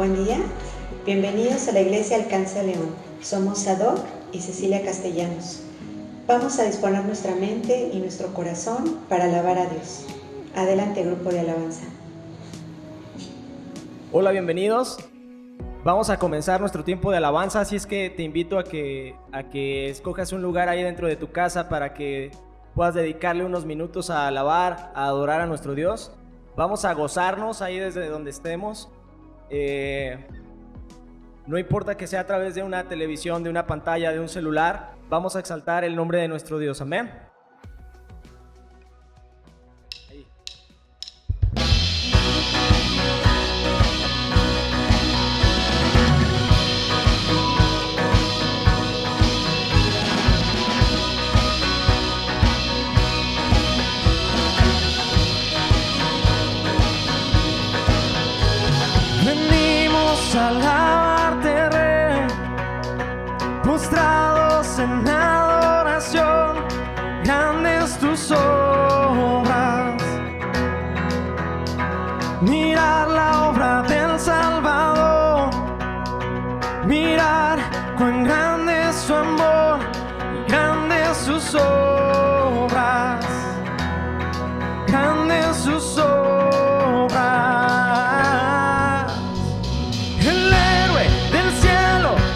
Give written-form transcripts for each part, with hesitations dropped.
Buen día, bienvenidos a la Iglesia Alcance León. Somos Sadoc y Cecilia Castellanos. Vamos a disponer nuestra mente y nuestro corazón para alabar a Dios. Adelante, grupo de alabanza. Hola, bienvenidos. Vamos a comenzar nuestro tiempo de alabanza, así es que te invito a que escojas un lugar ahí dentro de tu casa para que puedas dedicarle unos minutos a alabar, a adorar a nuestro Dios. Vamos a gozarnos ahí desde donde estemos. No importa que sea a través de una televisión, de una pantalla, de un celular, vamos a exaltar el nombre de nuestro Dios. Amén. Ahí. Venimos a alabarte, Rey, postrados en adoración, grandes tus obras. Mirar la obra del Salvador, mirar cuán grande es su amor y grandes sus obras, grandes sus obras.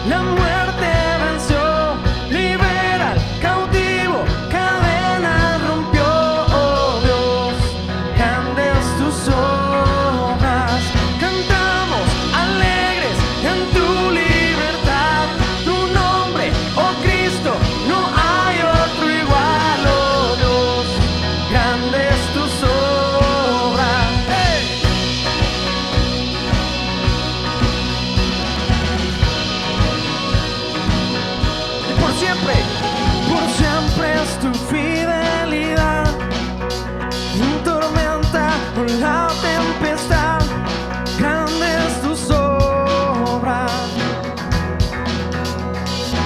La muerte venció, libera al cautivo, cadenas rompió, oh Dios, grandes tus obras. Cantamos alegres en tu libertad, tu nombre, oh Cristo, no hay otro igual, oh Dios, grandes tus obras. ¡Hey! Por siempre es tu fidelidad, en tormenta o la tempestad, grandes tus obras.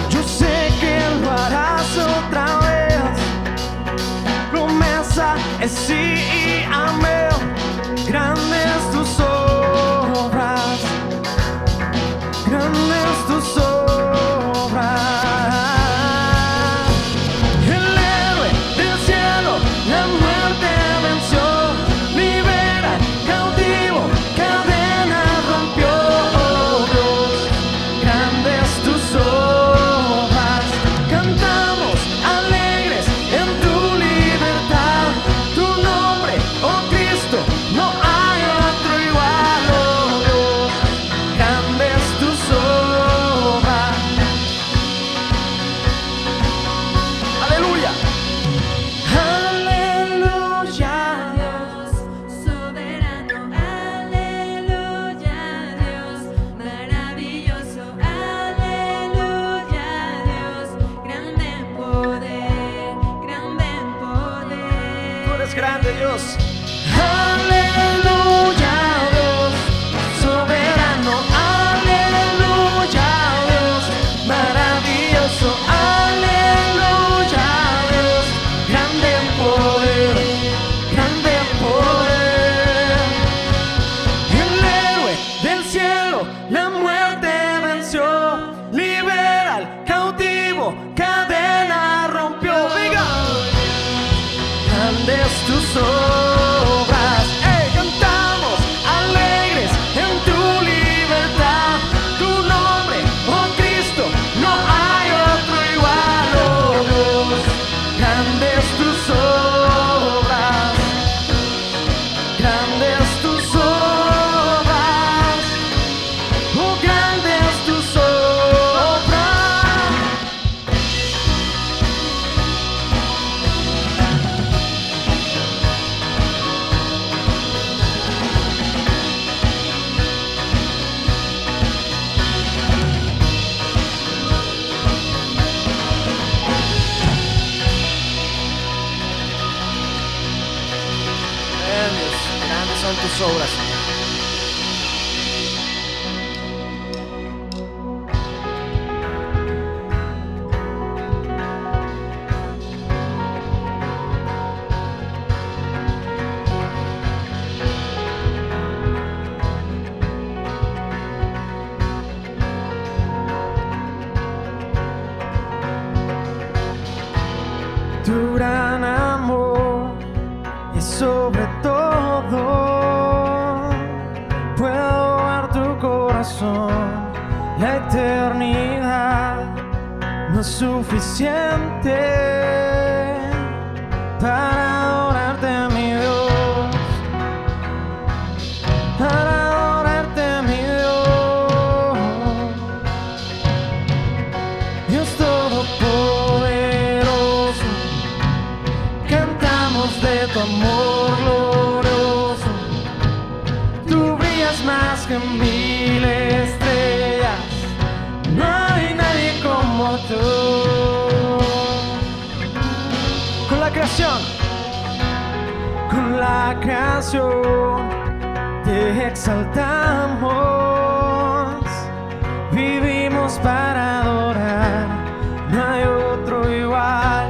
Yo sé que lo harás otra vez, promesa es sí y amén, grandes tus obras, grandes tus obras. La muerte venció, libera al cautivo, cadenas rompió, oh Dios, grandes tus obras. Cantamos alegres en tu libertad, tu nombre, oh Cristo, no hay otro igual, oh Dios, grandes tus obras. Aleluya. Grande Dios, aleluya Dios, soberano, aleluya Dios, maravilloso, aleluya Dios, grande en poder, grande en poder. El héroe del cielo, la muerte venció, libera al cautivo, cadena rompió. Venga. Grandes tus obras, cantamos alegres en tu libertad, tu nombre, oh Cristo, no hay otro igual, oh Dios, grandes tus obras, grandes tus obras, oh grandes tus obras. Grandes son tus obras. tu gran amor y sobre todo puedo ver tu corazón. La eternidad no es suficiente para adorarte, mi Dios, para adorarte, mi Dios. Dios todopoderoso, cantamos de tu amor glorioso. Tú brillas más que 1000 estrellas, no hay nadie como tú. Con la creación te exaltamos, vivimos para adorar, no hay otro igual,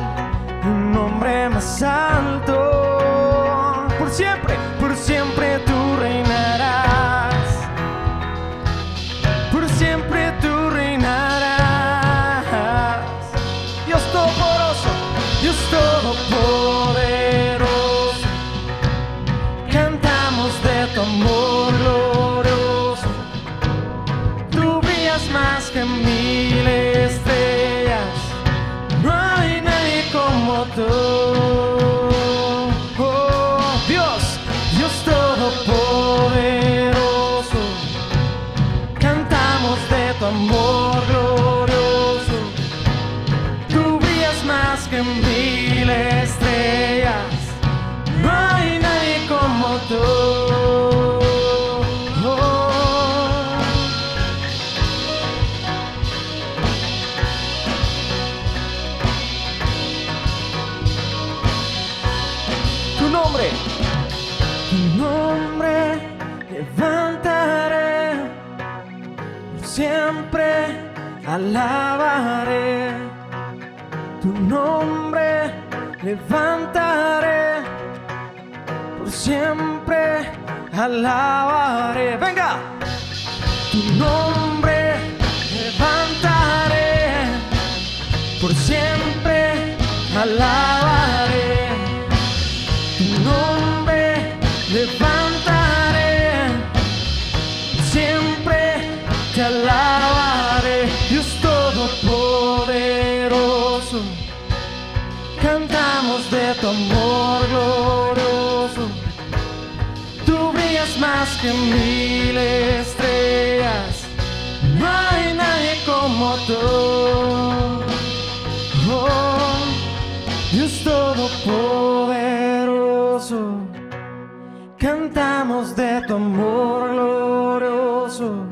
un nombre más alto. Por siempre tú reinarás, por siempre tú reinarás. Dios todopoderoso, Dios todopoderoso, cantamos de tu amor glorioso. Tú brillas más que 1000 estrellas, no hay nadie como tú. Oh, Dios, Dios todopoderoso, cantamos de tu amor glorioso. Tú brillas más que 1000 estrellas, no hay nadie como tú. Tu nombre levantaré, siempre alabaré. Tu nombre levantaré, por siempre alabaré. Venga, tu nombre levantaré, por siempre alabaré. Tu nombre levantaré, siempre te alabaré. Dios todopoderoso, cantamos de tu amor glorioso. Tú brillas más que 1000 estrellas, no hay nadie como tú. Oh, Dios todopoderoso, cantamos de tu amor glorioso.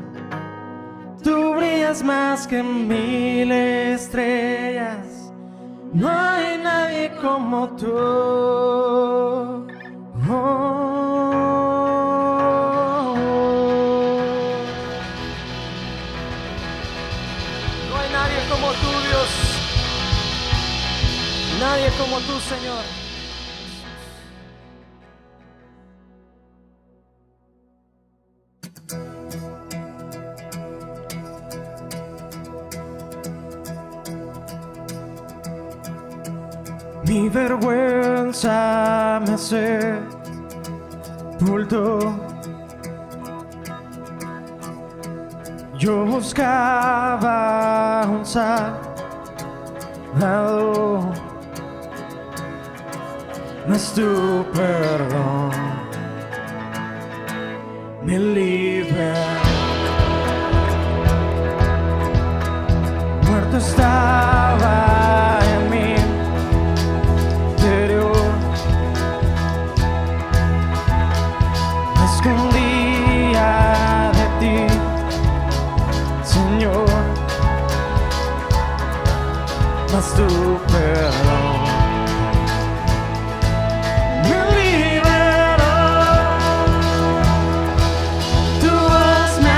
Tú brillas más que 1000 estrellas, no hay nadie como tú. No hay nadie como tú, Dios. Nadie como tú, Señor. Mi vergüenza me sepultó. Yo buscaba un Salvador, mas tu perdón me liberó. Muerto estaba en mí, me escondía de ti, Señor, mas tu perdón me liberó. Tu voz me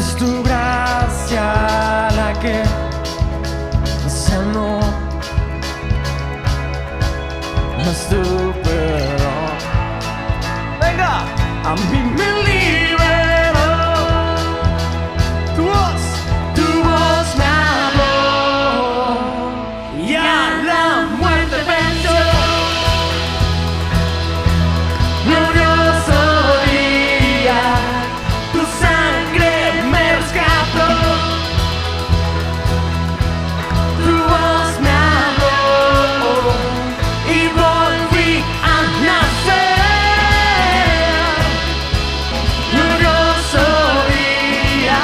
Es tu gracia la que me sanó, no es tu perdón. Venga, a mí me liberó. Tu voz me habló y a la muerte venció. Glorioso día, tu sangre me rescató. Tu voz me habló y volví a nacer. Glorioso día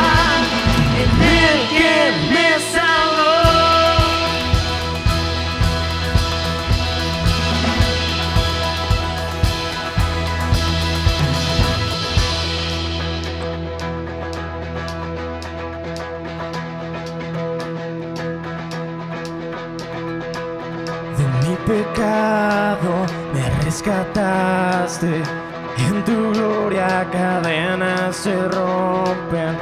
en el que me salvó. De mi pecado me rescataste, en tu gloria cadenas se rompen.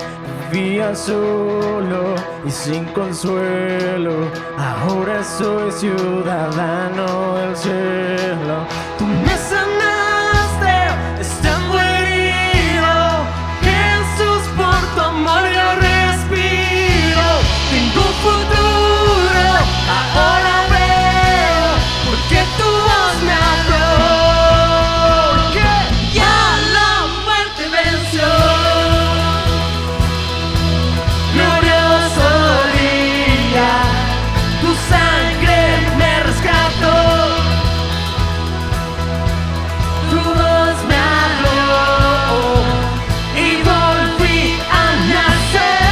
Vivía solo y sin consuelo, ahora soy ciudadano del cielo. Tú me sanaste estando herido, Jesús, por tu amor yo respiro. Tengo futuro, ahora veo, porque tu voz me habló, porque ya la muerte venció. Glorioso día, tu sangre me rescató. Tu voz me habló y volví a nacer.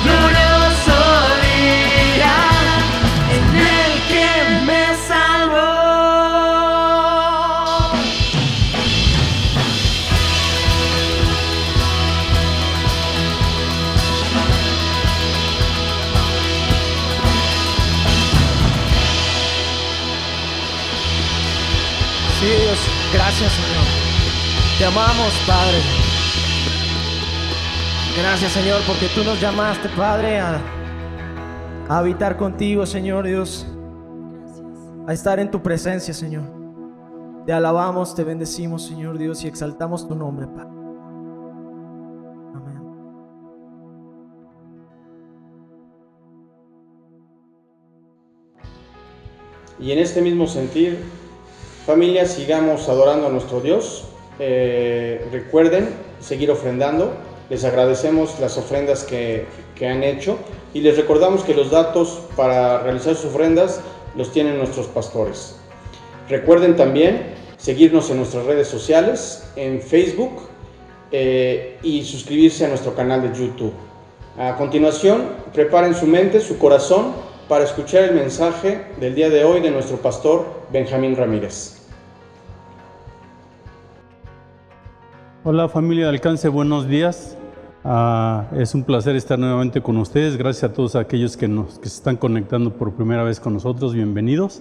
Glorioso día en el que me salvó. Sí, Dios, gracias, Señor. Te amamos, Padre. Gracias, Señor, porque tú nos llamaste, Padre, a habitar contigo, Señor Dios, a estar en tu presencia, Señor. Te alabamos, te bendecimos, Señor Dios, y exaltamos tu nombre, Padre. Amén. Y en este mismo sentir, familia, sigamos adorando a nuestro Dios. Recuerden seguir ofrendando. Les agradecemos las ofrendas que han hecho y les recordamos que los datos para realizar sus ofrendas los tienen nuestros pastores. Recuerden también seguirnos en nuestras redes sociales, en Facebook, y suscribirse a nuestro canal de YouTube. A continuación, preparen su mente, su corazón, para escuchar el mensaje del día de hoy de nuestro pastor Benjamín Ramírez. Hola familia de Alcance, buenos días. Es un placer estar nuevamente con ustedes. Gracias a todos aquellos que se están conectando por primera vez con nosotros. Bienvenidos.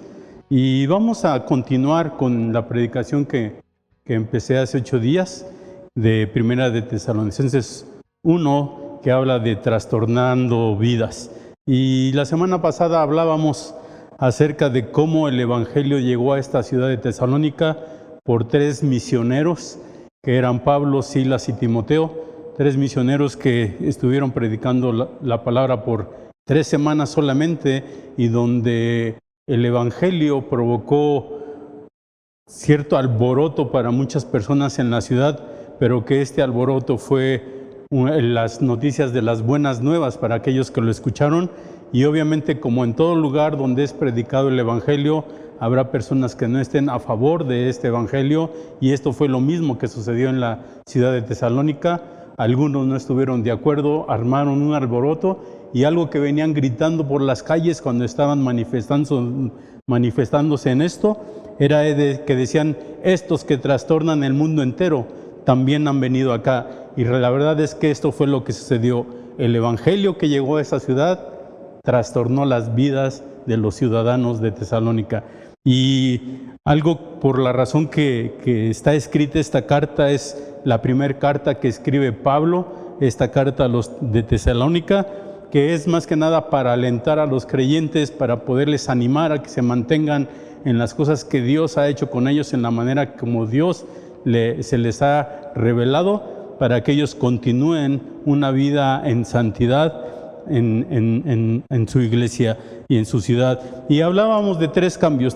Y vamos a continuar con la predicación que empecé hace 8 días de Primera de Tesalonicenses 1, que habla de trastornando vidas. Y la semana pasada hablábamos acerca de cómo el Evangelio llegó a esta ciudad de Tesalónica por 3 misioneros, que eran Pablo, Silas y Timoteo, 3 misioneros que estuvieron predicando la palabra por 3 semanas solamente, y donde el Evangelio provocó cierto alboroto para muchas personas en la ciudad, pero que este alboroto fue las noticias de las buenas nuevas para aquellos que lo escucharon. Y obviamente, como en todo lugar donde es predicado el Evangelio, habrá personas que no estén a favor de este Evangelio, y esto fue lo mismo que sucedió en la ciudad de Tesalónica. Algunos no estuvieron de acuerdo, armaron un alboroto, y algo que venían gritando por las calles cuando estaban manifestándose en esto, era que decían: estos que trastornan el mundo entero también han venido acá. Y la verdad es que esto fue lo que sucedió. El Evangelio que llegó a esa ciudad trastornó las vidas de los ciudadanos de Tesalónica. Y algo por la razón que está escrita esta carta es la primera carta que escribe Pablo, esta carta a los de Tesalónica, que es más que nada para alentar a los creyentes, para poderles animar a que se mantengan en las cosas que Dios ha hecho con ellos, en la manera como Dios se les ha revelado, para que ellos continúen una vida en santidad en su iglesia y en su ciudad. Y hablábamos de tres cambios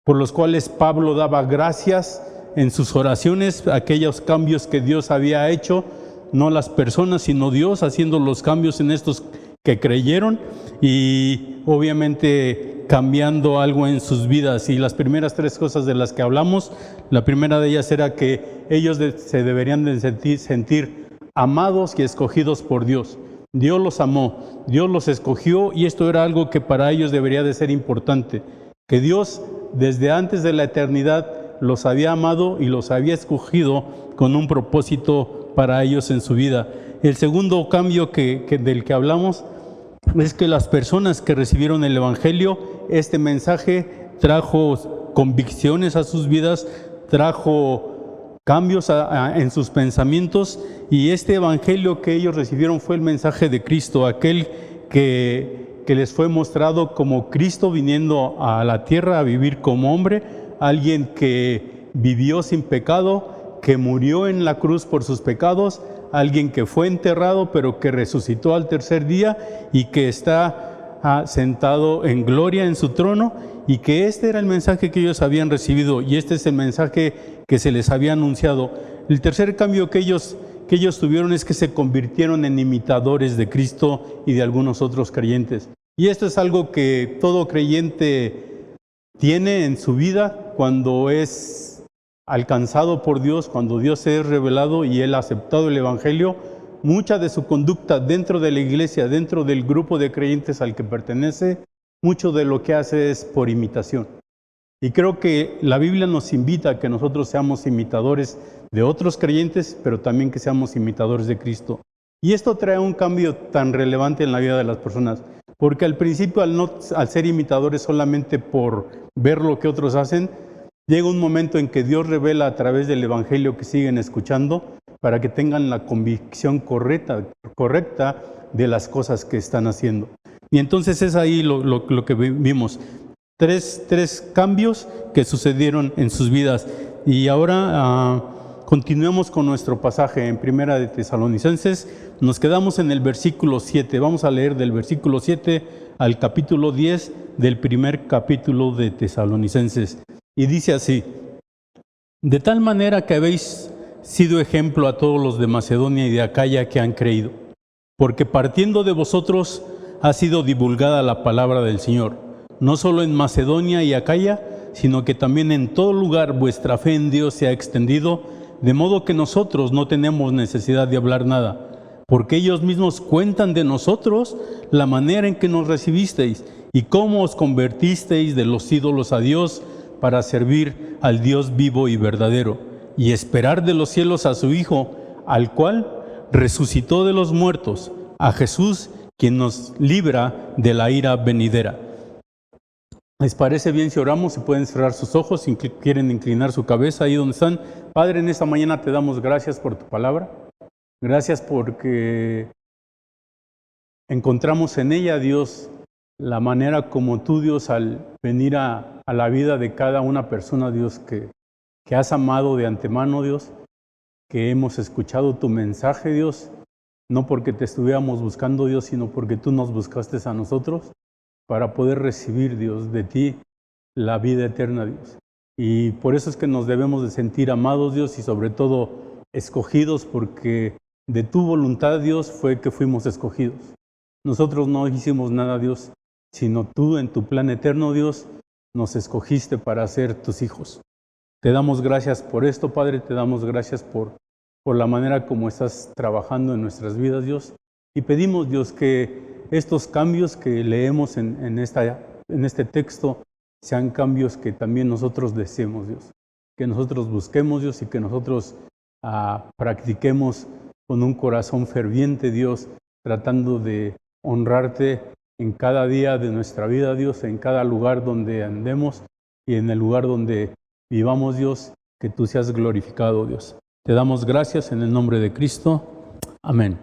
por los cuales Pablo daba gracias en sus oraciones, aquellos cambios que Dios había hecho, no las personas, sino Dios haciendo los cambios en estos que creyeron y obviamente cambiando algo en sus vidas. Y las primeras tres cosas de las que hablamos, la primera de ellas era que ellos se deberían de sentir amados y escogidos por Dios. Dios los amó, Dios los escogió, y esto era algo que para ellos debería de ser importante, que Dios desde antes de la eternidad los había amado y los había escogido con un propósito para ellos en su vida. El segundo cambio del que hablamos es que las personas que recibieron el Evangelio, este mensaje trajo convicciones a sus vidas, trajo cambios en sus pensamientos, y este Evangelio que ellos recibieron fue el mensaje de Cristo, aquel que les fue mostrado como Cristo viniendo a la tierra a vivir como hombre, alguien que vivió sin pecado, que murió en la cruz por sus pecados, alguien que fue enterrado pero que resucitó al tercer día y que está sentado en gloria en su trono, y que este era el mensaje que ellos habían recibido y este es el mensaje que se les había anunciado. El tercer cambio que ellos tuvieron es que se convirtieron en imitadores de Cristo y de algunos otros creyentes. Y esto es algo que todo creyente tiene en su vida cuando es alcanzado por Dios, cuando Dios se es revelado y Él ha aceptado el Evangelio. Mucha de su conducta dentro de la iglesia, dentro del grupo de creyentes al que pertenece, mucho de lo que hace es por imitación. Y creo que la Biblia nos invita a que nosotros seamos imitadores de otros creyentes, pero también que seamos imitadores de Cristo. Y esto trae un cambio tan relevante en la vida de las personas, porque al principio al ser imitadores solamente por ver lo que otros hacen, llega un momento en que Dios revela a través del Evangelio que siguen escuchando para que tengan la convicción correcta de las cosas que están haciendo. Y entonces es ahí lo que vimos. Tres cambios que sucedieron en sus vidas. Y ahora continuemos con nuestro pasaje en Primera de Tesalonicenses. Nos quedamos en el versículo 7. Vamos a leer del versículo 7 al capítulo 10 del primer capítulo de Tesalonicenses. Y dice así: de tal manera que habéis sido ejemplo a todos los de Macedonia y de Acaya que han creído, porque partiendo de vosotros ha sido divulgada la palabra del Señor, no solo en Macedonia y Acaya, sino que también en todo lugar vuestra fe en Dios se ha extendido, de modo que nosotros no tenemos necesidad de hablar nada, porque ellos mismos cuentan de nosotros la manera en que nos recibisteis y cómo os convertisteis de los ídolos a Dios para servir al Dios vivo y verdadero, y esperar de los cielos a su Hijo, al cual resucitó de los muertos, a Jesús, quien nos libra de la ira venidera. ¿Les parece bien si oramos? Si pueden cerrar sus ojos, si quieren inclinar su cabeza ahí donde están. Padre, en esta mañana te damos gracias por tu palabra. Gracias porque encontramos en ella, Dios, la manera como tú, Dios, al venir a la vida de cada una persona, Dios, que has amado de antemano, Dios, que hemos escuchado tu mensaje, Dios, no porque te estuviéramos buscando, Dios, sino porque tú nos buscaste a nosotros para poder recibir, Dios, de ti la vida eterna, Dios. Y por eso es que nos debemos de sentir amados, Dios, y sobre todo escogidos, porque de tu voluntad, Dios, fue que fuimos escogidos. Nosotros no hicimos nada, Dios, sino tú en tu plan eterno, Dios, nos escogiste para ser tus hijos. Te damos gracias por esto, Padre, te damos gracias por la manera como estás trabajando en nuestras vidas, Dios. Y pedimos, Dios, que estos cambios que leemos en este texto sean cambios que también nosotros deseemos, Dios. Que nosotros busquemos, Dios, y que nosotros practiquemos con un corazón ferviente, Dios, tratando de honrarte en cada día de nuestra vida, Dios, en cada lugar donde andemos y en el lugar donde vivamos, Dios, que tú seas glorificado, Dios. Te damos gracias en el nombre de Cristo. Amén.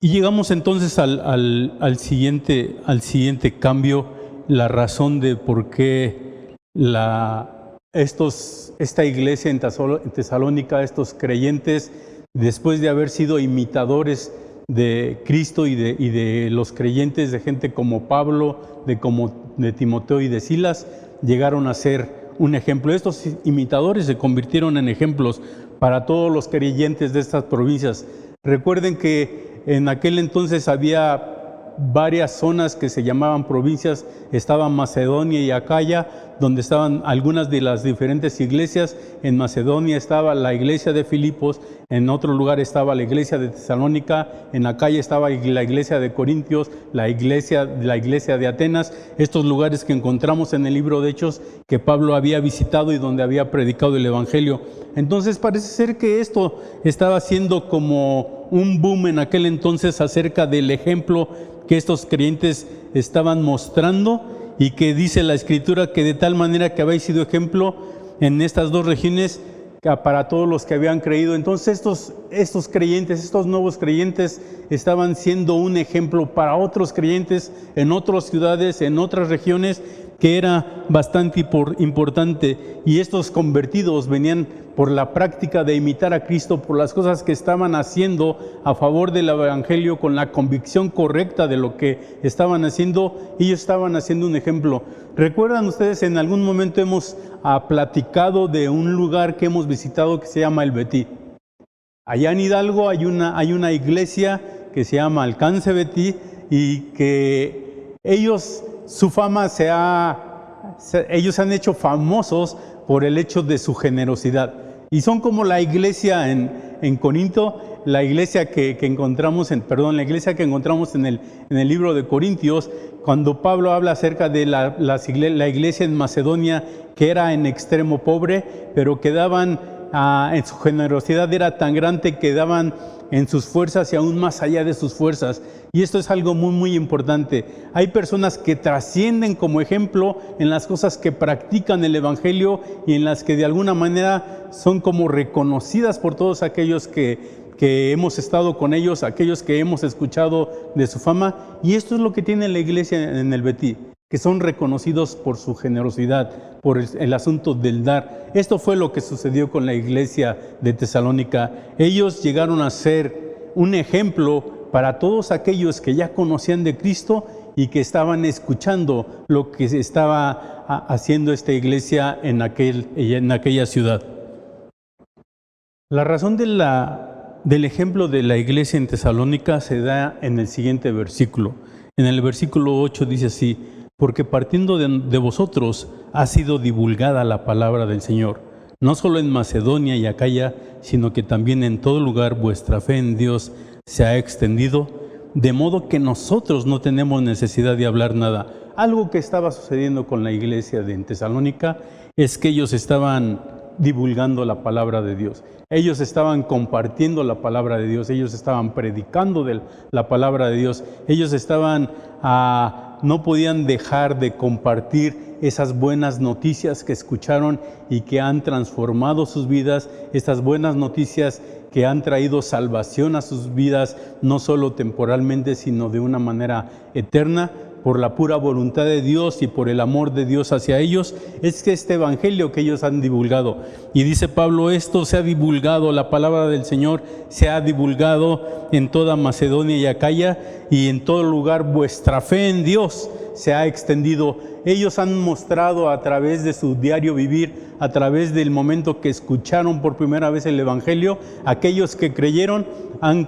Y llegamos entonces al siguiente cambio, la razón de por qué esta iglesia en Tesalónica, estos creyentes, después de haber sido imitadores de Cristo y de los creyentes, de gente como Pablo, de Timoteo y de Silas, llegaron a ser un ejemplo. Estos imitadores se convirtieron en ejemplos para todos los creyentes de estas provincias. Recuerden que en aquel entonces había varias zonas que se llamaban provincias. Estaba Macedonia y Acaya, donde estaban algunas de las diferentes iglesias. En Macedonia estaba la iglesia de Filipos, en otro lugar estaba la iglesia de Tesalónica, en Acaya estaba la iglesia de Corintios, la iglesia de Atenas, estos lugares que encontramos en el libro de Hechos que Pablo había visitado y donde había predicado el evangelio. Entonces parece ser que esto estaba siendo como un boom en aquel entonces acerca del ejemplo que estos creyentes estaban mostrando, y que dice la Escritura que de tal manera que habéis sido ejemplo en estas dos regiones para todos los que habían creído. Entonces estos creyentes, estos nuevos creyentes, estaban siendo un ejemplo para otros creyentes en otras ciudades, en otras regiones, que era bastante importante. Y estos convertidos venían por la práctica de imitar a Cristo, por las cosas que estaban haciendo a favor del evangelio, con la convicción correcta de lo que estaban haciendo. Ellos estaban haciendo un ejemplo. ¿Recuerdan ustedes? En algún momento hemos platicado de un lugar que hemos visitado que se llama El Betí. Allá en Hidalgo hay una iglesia que se llama Alcance Betí, y que ellos, su fama ellos se han hecho famosos por el hecho de su generosidad. Y son como la iglesia en Corinto, la iglesia que encontramos en el libro de Corintios, cuando Pablo habla acerca de la iglesia en Macedonia, que era en extremo pobre, pero que daban, en su generosidad era tan grande que daban en sus fuerzas y aún más allá de sus fuerzas. Y esto es algo muy, muy importante. Hay personas que trascienden como ejemplo en las cosas que practican el evangelio y en las que de alguna manera son como reconocidas por todos aquellos que hemos estado con ellos, aquellos que hemos escuchado de su fama. Y esto es lo que tiene la iglesia en el Betí, que son reconocidos por su generosidad, por el asunto del dar. Esto fue lo que sucedió con la iglesia de Tesalónica. Ellos llegaron a ser un ejemplo para todos aquellos que ya conocían de Cristo y que estaban escuchando lo que estaba haciendo esta iglesia en aquella ciudad. La razón del ejemplo de la iglesia en Tesalónica se da en el siguiente versículo. En el versículo 8 dice así: porque partiendo de vosotros ha sido divulgada la palabra del Señor, no solo en Macedonia y Acaya, sino que también en todo lugar vuestra fe en Dios se ha extendido, de modo que nosotros no tenemos necesidad de hablar nada. Algo que estaba sucediendo con la iglesia de Tesalónica es que ellos estaban divulgando la palabra de Dios. Ellos estaban compartiendo la palabra de Dios, ellos estaban predicando de la palabra de Dios, ellos no podían dejar de compartir esas buenas noticias que escucharon y que han transformado sus vidas, estas buenas noticias que han traído salvación a sus vidas, no solo temporalmente, sino de una manera eterna, por la pura voluntad de Dios y por el amor de Dios hacia ellos. Es que este evangelio que ellos han divulgado. Y dice Pablo, esto se ha divulgado, la palabra del Señor se ha divulgado en toda Macedonia y Acaya, y en todo lugar vuestra fe en Dios se ha extendido. Ellos han mostrado a través de su diario vivir, a través del momento que escucharon por primera vez el evangelio, aquellos que creyeron han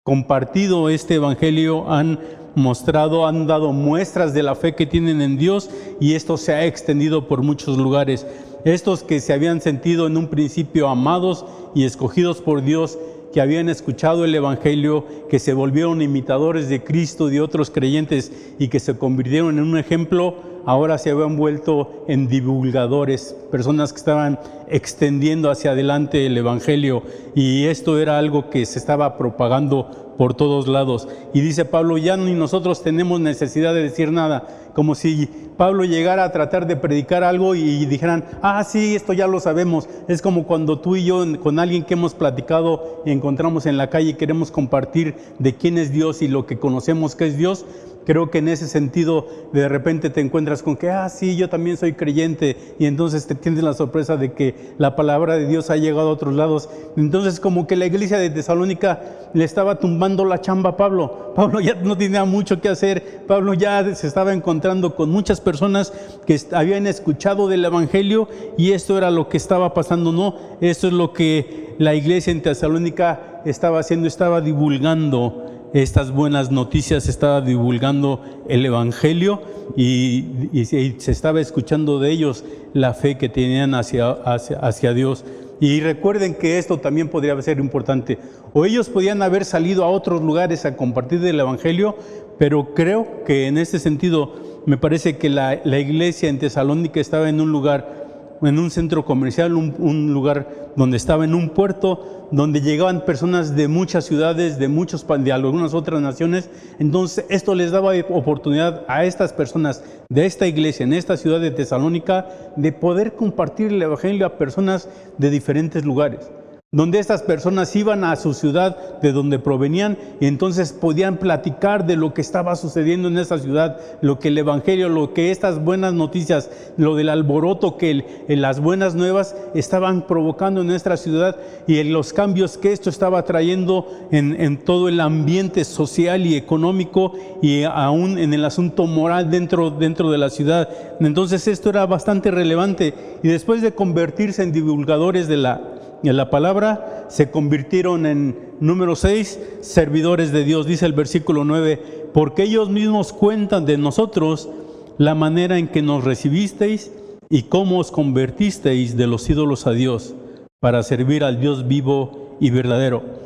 compartido este evangelio, han mostrado, han dado muestras de la fe que tienen en Dios, y esto se ha extendido por muchos lugares. Estos que se habían sentido en un principio amados y escogidos por Dios, que habían escuchado el evangelio, que se volvieron imitadores de Cristo, de otros creyentes, y que se convirtieron en un ejemplo, ahora se habían vuelto en divulgadores, personas que estaban extendiendo hacia adelante el Evangelio, y esto era algo que se estaba propagando por todos lados. Y dice Pablo, ya ni nosotros tenemos necesidad de decir nada, como si Pablo llegara a tratar de predicar algo y dijeran, sí, esto ya lo sabemos. Es como cuando tú y yo con alguien que hemos platicado y encontramos en la calle y queremos compartir de quién es Dios y lo que conocemos que es Dios. Creo que en ese sentido de repente te encuentras con que, sí, yo también soy creyente, y entonces te tienes la sorpresa de que la palabra de Dios ha llegado a otros lados. Entonces como que la iglesia de Tesalónica le estaba tumbando la chamba a Pablo. Pablo ya no tenía mucho que hacer. Pablo ya se estaba encontrando con muchas personas que habían escuchado del Evangelio, y esto era lo que estaba pasando. No, esto es lo que la iglesia en Tesalónica estaba haciendo, estaba divulgando estas buenas noticias, estaba divulgando el Evangelio, y se estaba escuchando de ellos la fe que tenían hacia Dios. Y recuerden que esto también podría ser importante. O ellos podían haber salido a otros lugares a compartir del Evangelio, pero creo que en este sentido me parece que la iglesia en Tesalónica estaba en un lugar, en un centro comercial, un lugar donde estaba en un puerto, donde llegaban personas de muchas ciudades, de algunas otras naciones. Entonces esto les daba oportunidad a estas personas de esta iglesia, en esta ciudad de Tesalónica, de poder compartir el Evangelio a personas de diferentes lugares, donde estas personas iban a su ciudad de donde provenían, y entonces podían platicar de lo que estaba sucediendo en esa ciudad, lo que el Evangelio, lo que estas buenas noticias, lo del alboroto que las buenas nuevas estaban provocando en nuestra ciudad, y en los cambios que esto estaba trayendo en todo el ambiente social y económico, y aún en el asunto moral dentro de la ciudad. Entonces esto era bastante relevante, y después de convertirse en divulgadores de la palabra, se convirtieron en, número 6, servidores de Dios. Dice el versículo 9, porque ellos mismos cuentan de nosotros la manera en que nos recibisteis y cómo os convertisteis de los ídolos a Dios, para servir al Dios vivo y verdadero.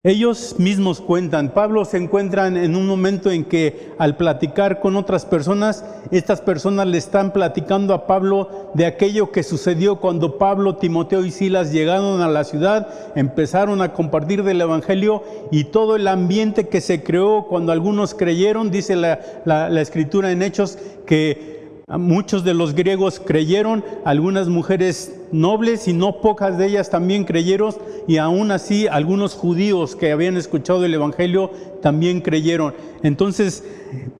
Ellos mismos cuentan. Pablo se encuentra en un momento en que, al platicar con otras personas, estas personas le están platicando a Pablo de aquello que sucedió cuando Pablo, Timoteo y Silas llegaron a la ciudad, empezaron a compartir del Evangelio, y todo el ambiente que se creó cuando algunos creyeron. Dice la Escritura en Hechos que muchos de los griegos creyeron, algunas mujeres nobles y no pocas de ellas también creyeron, y aún así algunos judíos que habían escuchado el Evangelio también creyeron. Entonces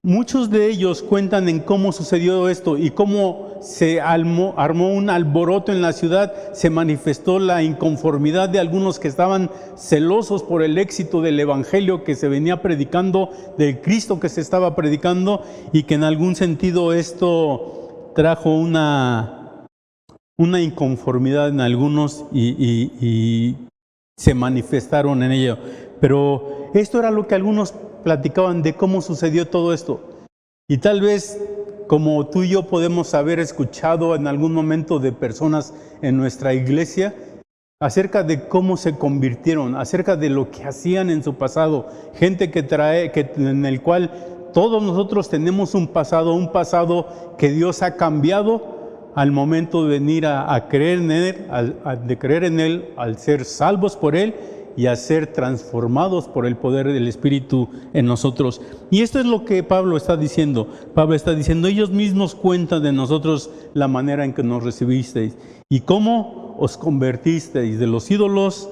muchos de ellos cuentan en cómo sucedió esto y cómo se armó un alboroto en la ciudad. Se manifestó la inconformidad de algunos que estaban celosos por el éxito del Evangelio que se venía predicando, del Cristo que se estaba predicando, y que en algún sentido esto trajo una inconformidad en algunos, y se manifestaron en ello. Pero esto era lo que algunos platicaban de cómo sucedió todo esto. Y tal vez, como tú y yo podemos haber escuchado en algún momento de personas en nuestra iglesia, acerca de cómo se convirtieron, acerca de lo que hacían en su pasado, gente en el cual todos nosotros tenemos un pasado que Dios ha cambiado al momento de venir a creer en Él, al ser salvos por Él y a ser transformados por el poder del Espíritu en nosotros. Y esto es lo que Pablo está diciendo. Pablo está diciendo, ellos mismos cuentan de nosotros la manera en que nos recibisteis y cómo os convertisteis de los ídolos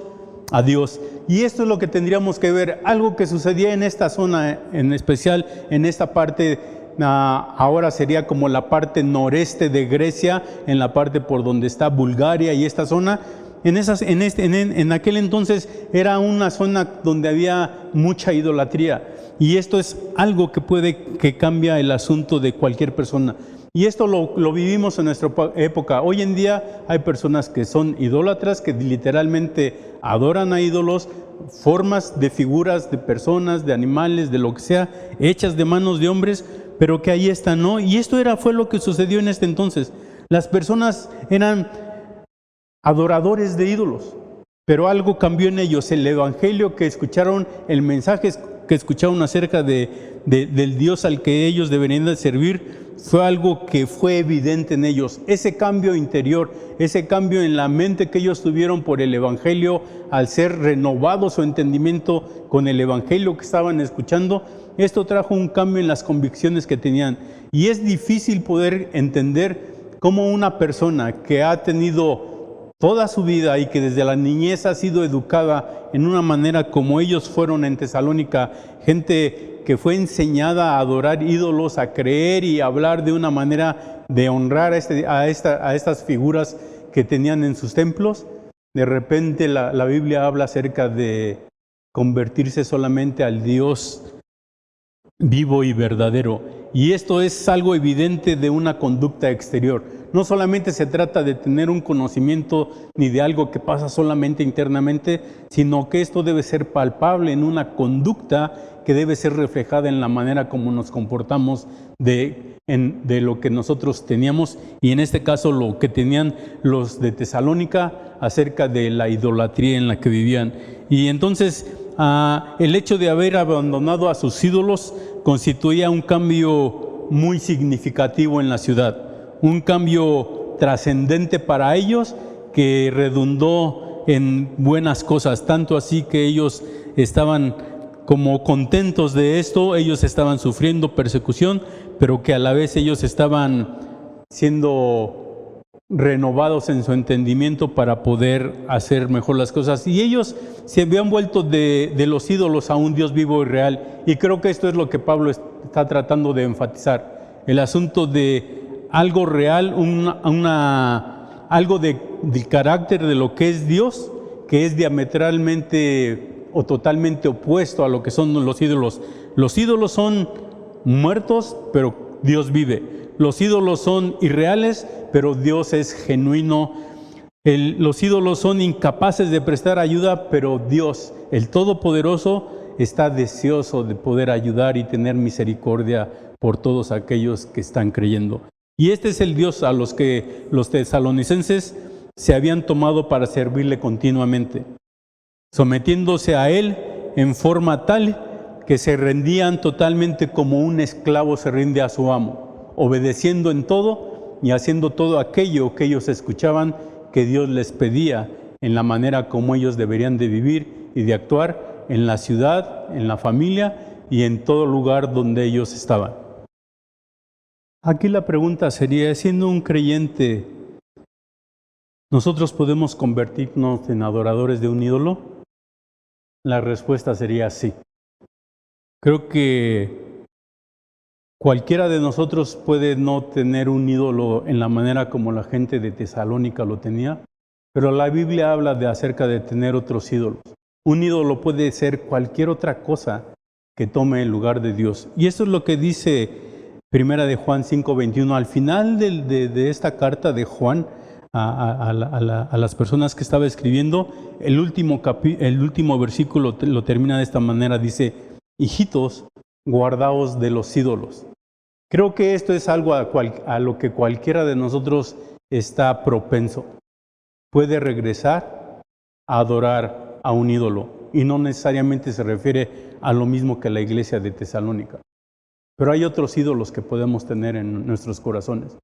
a Dios. Y esto es lo que tendríamos que ver, algo que sucedía en esta zona, en especial en esta parte. Ahora sería como la parte noreste de Grecia, en la parte por donde está Bulgaria y esta zona. En aquel entonces era una zona donde había mucha idolatría, y esto es algo que cambia el asunto de cualquier persona. Y esto lo vivimos en nuestra época. Hoy en día hay personas que son idólatras, que literalmente adoran a ídolos, formas de figuras de personas, de animales, de lo que sea, hechas de manos de hombres, pero que ahí están, ¿no? Y esto fue lo que sucedió en este entonces. Las personas eran adoradores de ídolos, pero algo cambió en ellos. El evangelio que escucharon, el mensaje que escucharon acerca del Dios al que ellos deberían de servir, fue algo que fue evidente en ellos. Ese cambio interior, ese cambio en la mente que ellos tuvieron por el Evangelio, al ser renovado su entendimiento con el Evangelio que estaban escuchando, esto trajo un cambio en las convicciones que tenían. Y es difícil poder entender cómo una persona que ha tenido toda su vida y que desde la niñez ha sido educada en una manera como ellos fueron en Tesalónica, gente que fue enseñada a adorar ídolos, a creer y a hablar de una manera de honrar a estas figuras que tenían en sus templos. De repente la Biblia habla acerca de convertirse solamente al Dios vivo y verdadero. Y esto es algo evidente de una conducta exterior. No solamente se trata de tener un conocimiento ni de algo que pasa solamente internamente, sino que esto debe ser palpable en una conducta que debe ser reflejada en la manera como nos comportamos de lo que nosotros teníamos, y en este caso lo que tenían los de Tesalónica acerca de la idolatría en la que vivían. Y entonces el hecho de haber abandonado a sus ídolos constituía un cambio muy significativo en la ciudad, un cambio trascendente para ellos que redundó en buenas cosas, tanto así que ellos estaban como contentos de esto. Ellos estaban sufriendo persecución, pero que a la vez ellos estaban siendo renovados en su entendimiento para poder hacer mejor las cosas. Y ellos se habían vuelto de los ídolos a un Dios vivo y real. Y creo que esto es lo que Pablo está tratando de enfatizar. El asunto de algo real, algo del carácter de lo que es Dios, que es diametralmente o totalmente opuesto a lo que son los ídolos. Los ídolos son muertos, pero Dios vive. Los ídolos son irreales, pero Dios es genuino. Los ídolos son incapaces de prestar ayuda, pero Dios, el Todopoderoso, está deseoso de poder ayudar y tener misericordia por todos aquellos que están creyendo. Y este es el Dios a los que los tesalonicenses se habían tomado para servirle continuamente, sometiéndose a Él en forma tal que se rendían totalmente como un esclavo se rinde a su amo, obedeciendo en todo y haciendo todo aquello que ellos escuchaban que Dios les pedía en la manera como ellos deberían de vivir y de actuar en la ciudad, en la familia y en todo lugar donde ellos estaban. Aquí la pregunta sería, siendo un creyente, ¿nosotros podemos convertirnos en adoradores de un ídolo? La respuesta sería sí. Creo que cualquiera de nosotros puede no tener un ídolo en la manera como la gente de Tesalónica lo tenía, pero la Biblia habla acerca de tener otros ídolos. Un ídolo puede ser cualquier otra cosa que tome el lugar de Dios. Y eso es lo que dice Primera de Juan 5:21. Al final de esta carta de Juan a las personas que estaba escribiendo, el último versículo lo termina de esta manera. Dice: hijitos, guardaos de los ídolos. Creo que esto es algo a lo que cualquiera de nosotros está propenso. Puede regresar a adorar a un ídolo, y no necesariamente se refiere a lo mismo que la iglesia de Tesalónica. Pero hay otros ídolos que podemos tener en nuestros corazones.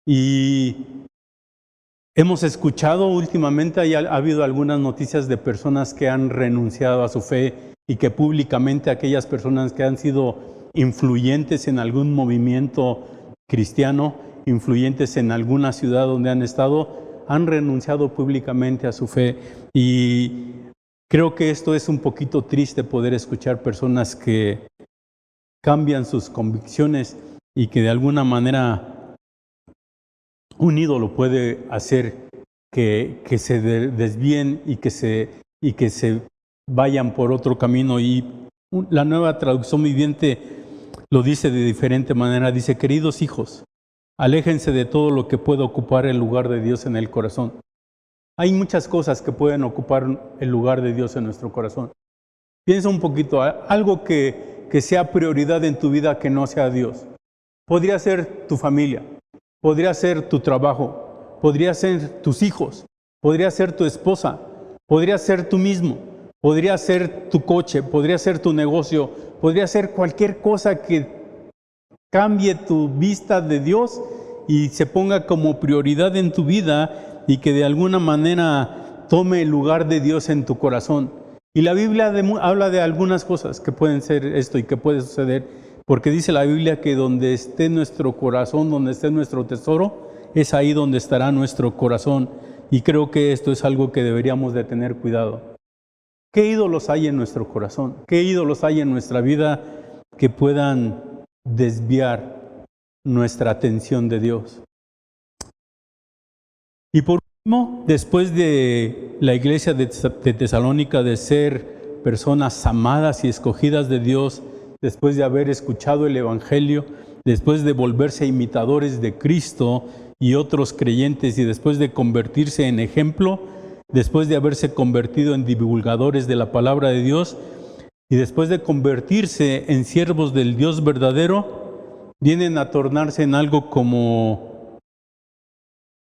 Y hemos escuchado últimamente, ha habido algunas noticias de personas que han renunciado a su fe y que públicamente aquellas personas que han sido influyentes en algún movimiento cristiano, influyentes en alguna ciudad donde han estado, han renunciado públicamente a su fe. Y creo que esto es un poquito triste, poder escuchar personas que cambian sus convicciones y que de alguna manera un ídolo puede hacer que se desvíen y que se vayan por otro camino. Y la Nueva Traducción Viviente lo dice de diferente manera. Dice: queridos hijos, aléjense de todo lo que pueda ocupar el lugar de Dios en el corazón. Hay muchas cosas que pueden ocupar el lugar de Dios en nuestro corazón. Piensa un poquito, algo que sea prioridad en tu vida que no sea Dios. Podría ser tu familia, podría ser tu trabajo, podría ser tus hijos, podría ser tu esposa, podría ser tú mismo, podría ser tu coche, podría ser tu negocio, podría ser cualquier cosa que cambie tu vista de Dios y se ponga como prioridad en tu vida y que de alguna manera tome el lugar de Dios en tu corazón. Y la Biblia habla de algunas cosas que pueden ser esto y que puede suceder, porque dice la Biblia que donde esté nuestro corazón, donde esté nuestro tesoro, es ahí donde estará nuestro corazón. Y creo que esto es algo que deberíamos de tener cuidado. ¿Qué ídolos hay en nuestro corazón? ¿Qué ídolos hay en nuestra vida que puedan desviar nuestra atención de Dios? Y por último, después de la iglesia de Tesalónica de ser personas amadas y escogidas de Dios, después de haber escuchado el Evangelio, después de volverse imitadores de Cristo y otros creyentes y después de convertirse en ejemplo, después de haberse convertido en divulgadores de la palabra de Dios y después de convertirse en siervos del Dios verdadero, vienen a tornarse en algo como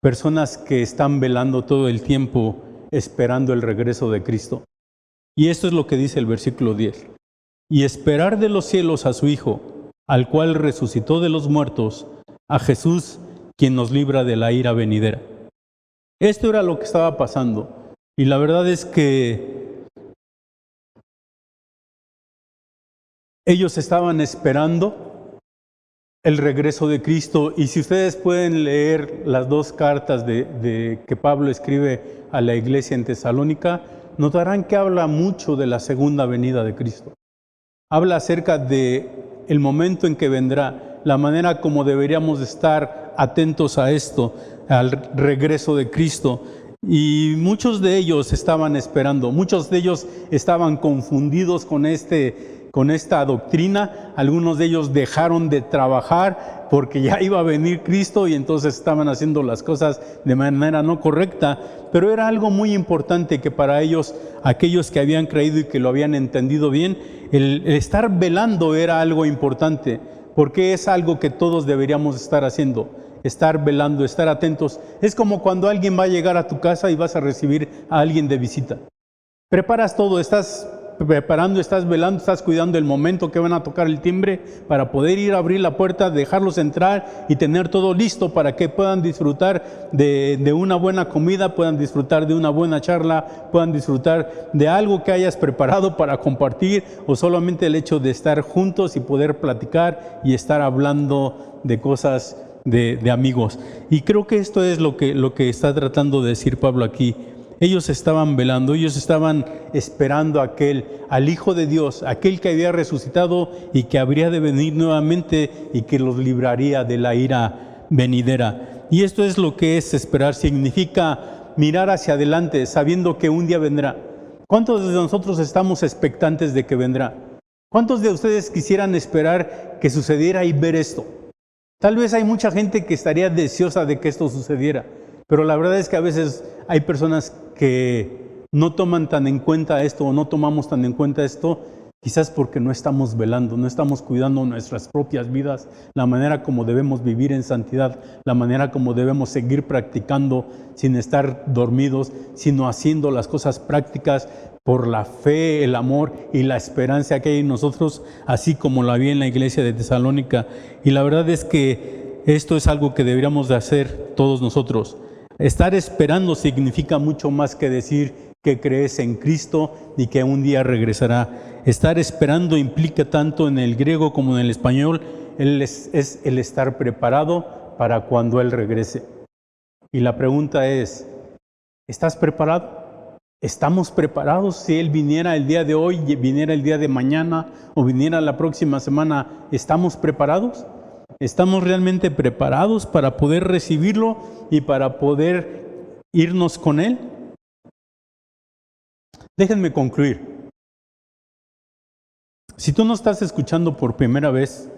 personas que están velando todo el tiempo esperando el regreso de Cristo. Y esto es lo que dice el versículo 10. Y esperar de los cielos a su Hijo, al cual resucitó de los muertos, a Jesús, quien nos libra de la ira venidera. Esto era lo que estaba pasando. Y la verdad es que ellos estaban esperando el regreso de Cristo. Y si ustedes pueden leer las dos cartas que Pablo escribe a la iglesia en Tesalónica, notarán que habla mucho de la segunda venida de Cristo. Habla acerca de el momento en que vendrá, la manera como deberíamos estar atentos a esto, al regreso de Cristo. Y muchos de ellos estaban esperando, muchos de ellos estaban confundidos con esta doctrina. Algunos de ellos dejaron de trabajar porque ya iba a venir Cristo y entonces estaban haciendo las cosas de manera no correcta. Pero era algo muy importante que para ellos, aquellos que habían creído y que lo habían entendido bien, el estar velando era algo importante, porque es algo que todos deberíamos estar haciendo. Estar velando, estar atentos. Es como cuando alguien va a llegar a tu casa y vas a recibir a alguien de visita. Preparas todo, estás preparando, estás velando, estás cuidando el momento que van a tocar el timbre para poder ir a abrir la puerta, dejarlos entrar y tener todo listo para que puedan disfrutar de una buena comida, puedan disfrutar de una buena charla, puedan disfrutar de algo que hayas preparado para compartir, o solamente el hecho de estar juntos y poder platicar y estar hablando de cosas de amigos. Y creo que esto es lo que está tratando de decir Pablo aquí. Ellos estaban velando, ellos estaban esperando al Hijo de Dios, aquel que había resucitado y que habría de venir nuevamente y que los libraría de la ira venidera. Y esto es lo que es esperar, significa mirar hacia adelante, sabiendo que un día vendrá. ¿Cuántos de nosotros estamos expectantes de que vendrá? ¿Cuántos de ustedes quisieran esperar que sucediera y ver esto? Tal vez hay mucha gente que estaría deseosa de que esto sucediera, pero la verdad es que a veces hay personas que no toman tan en cuenta esto o no tomamos tan en cuenta esto, quizás porque no estamos velando, no estamos cuidando nuestras propias vidas, la manera como debemos vivir en santidad, la manera como debemos seguir practicando sin estar dormidos, sino haciendo las cosas prácticas por la fe, el amor y la esperanza que hay en nosotros, así como la había en la iglesia de Tesalónica. Y la verdad es que esto es algo que deberíamos de hacer todos nosotros. Estar esperando significa mucho más que decir que crees en Cristo y que un día regresará. Estar esperando implica tanto en el griego como en el español, es el estar preparado para cuando Él regrese. Y la pregunta es, ¿estás preparado? ¿Estamos preparados si Él viniera el día de hoy, viniera el día de mañana o viniera la próxima semana? ¿Estamos preparados? ¿Estamos realmente preparados para poder recibirlo y para poder irnos con Él? Déjenme concluir. Si tú no estás escuchando por primera vez,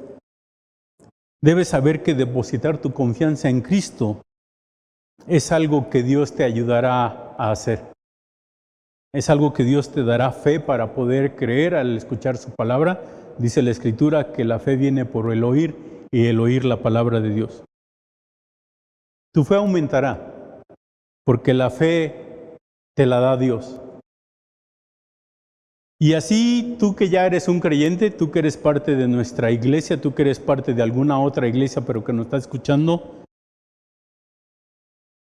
debes saber que depositar tu confianza en Cristo es algo que Dios te ayudará a hacer. Es algo que Dios te dará fe para poder creer al escuchar su palabra. Dice la Escritura que la fe viene por el oír y el oír la palabra de Dios. Tu fe aumentará porque la fe te la da Dios. Y así tú que ya eres un creyente, tú que eres parte de nuestra iglesia, tú que eres parte de alguna otra iglesia pero que nos está escuchando,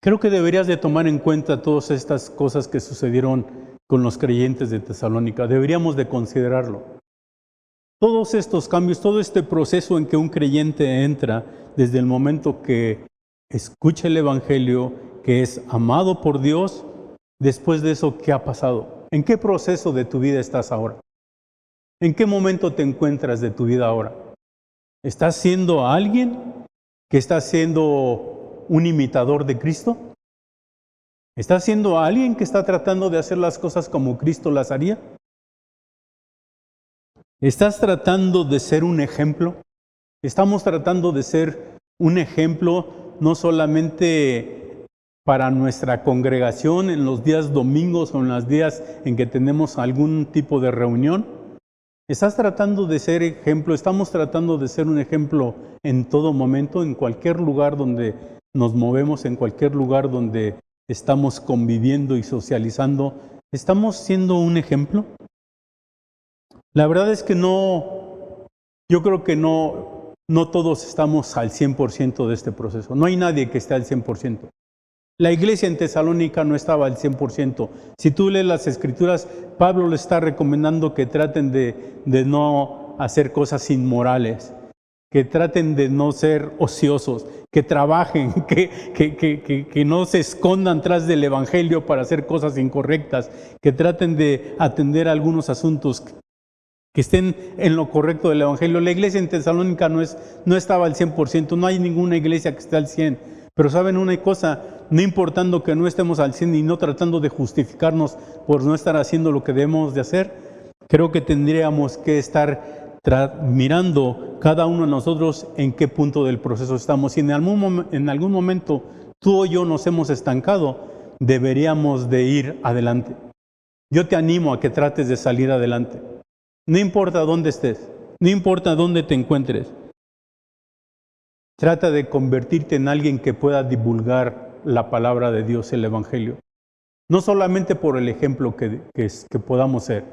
creo que deberías de tomar en cuenta todas estas cosas que sucedieron con los creyentes de Tesalónica. Deberíamos de considerarlo. Todos estos cambios, todo este proceso en que un creyente entra desde el momento que escucha el Evangelio, que es amado por Dios, después de eso, ¿qué ha pasado? ¿En qué proceso de tu vida estás ahora? ¿En qué momento te encuentras de tu vida ahora? ¿Estás siendo alguien que está siendo un imitador de Cristo? ¿Estás siendo alguien que está tratando de hacer las cosas como Cristo las haría? ¿Estás tratando de ser un ejemplo? Estamos tratando de ser un ejemplo no solamente para nuestra congregación en los días domingos o en los días en que tenemos algún tipo de reunión. ¿Estás tratando de ser ejemplo? ¿Estamos tratando de ser un ejemplo en todo momento, en cualquier lugar donde nos movemos, en cualquier lugar donde estamos conviviendo y socializando? ¿Estamos siendo un ejemplo? La verdad es que yo creo que no todos estamos al 100% de este proceso. No hay nadie que esté al 100%. La iglesia en Tesalónica no estaba al 100%. Si tú lees las Escrituras, Pablo le está recomendando que traten de no hacer cosas inmorales, que traten de no ser ociosos, que trabajen, que no se escondan tras del Evangelio para hacer cosas incorrectas, que traten de atender algunos asuntos que estén en lo correcto del Evangelio. La iglesia en Tesalónica no estaba al 100%, no hay ninguna iglesia que esté al 100%. Pero ¿saben una cosa? No importando que no estemos al 100% y no tratando de justificarnos por no estar haciendo lo que debemos de hacer, creo que tendríamos que estar mirando cada uno de nosotros en qué punto del proceso estamos. Si en algún momento tú o yo nos hemos estancado, deberíamos de ir adelante. Yo te animo a que trates de salir adelante. No importa dónde estés, no importa dónde te encuentres. Trata de convertirte en alguien que pueda divulgar la palabra de Dios, el Evangelio. No solamente por el ejemplo que podamos ser,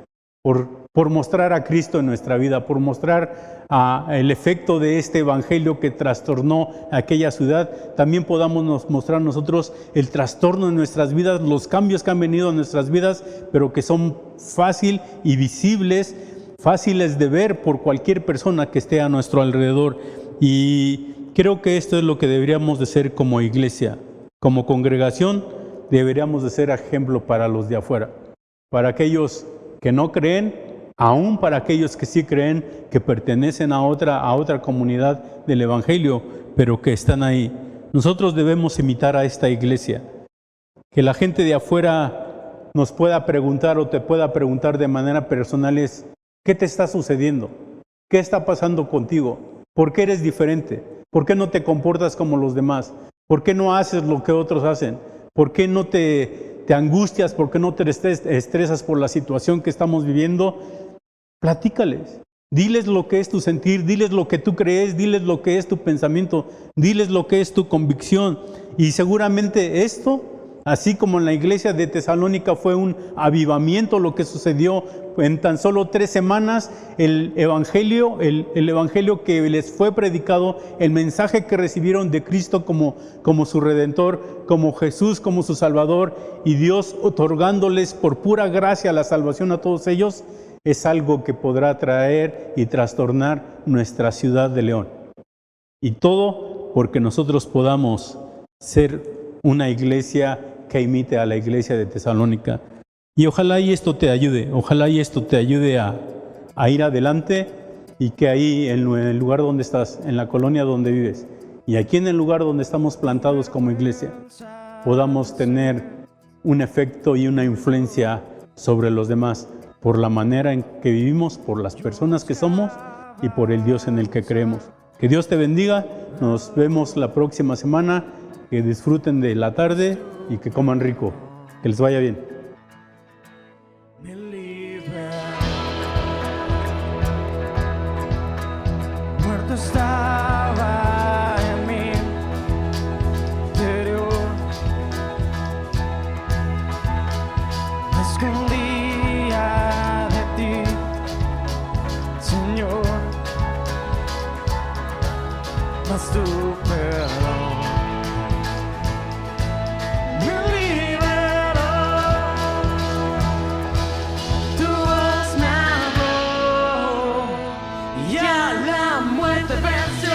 por mostrar a Cristo en nuestra vida, por mostrar el efecto de este Evangelio que trastornó aquella ciudad, también podamos mostrar nosotros el trastorno en nuestras vidas, los cambios que han venido en nuestras vidas, pero que son fáciles y visibles, fáciles de ver por cualquier persona que esté a nuestro alrededor. Y creo que esto es lo que deberíamos de ser como iglesia, como congregación. Deberíamos de ser ejemplo para los de afuera, para aquellos que no creen, aún para aquellos que sí creen, que pertenecen a otra comunidad del Evangelio, pero que están ahí. Nosotros debemos imitar a esta iglesia, que la gente de afuera nos pueda preguntar o te pueda preguntar de manera personal es: ¿qué te está sucediendo? ¿Qué está pasando contigo? ¿Por qué eres diferente? ¿Por qué no te comportas como los demás? ¿Por qué no haces lo que otros hacen? ¿Por qué no te angustias? ¿Por qué no te estresas por la situación que estamos viviendo? Platícales. Diles lo que es tu sentir, diles lo que tú crees, diles lo que es tu pensamiento, diles lo que es tu convicción. Y seguramente esto, así como en la iglesia de Tesalónica fue un avivamiento lo que sucedió en tan solo 3 semanas, el evangelio que les fue predicado, el mensaje que recibieron de Cristo como su Redentor, como Jesús, como su Salvador, y Dios otorgándoles por pura gracia la salvación a todos ellos, es algo que podrá traer y trastornar nuestra ciudad de León. Y todo porque nosotros podamos ser una iglesia que imite a la iglesia de Tesalónica. Y ojalá y esto te ayude, a ir adelante, y que ahí en el lugar donde estás, en la colonia donde vives, y aquí en el lugar donde estamos plantados como iglesia, podamos tener un efecto y una influencia sobre los demás, por la manera en que vivimos, por las personas que somos y por el Dios en el que creemos. Que Dios te bendiga, nos vemos la próxima semana, que disfruten de la tarde y que coman rico, que les vaya bien. Muerto estaba en mi interior, me escondía de ti. mas tu perdón me liberó. Tu voz me habló y a la muerte venció.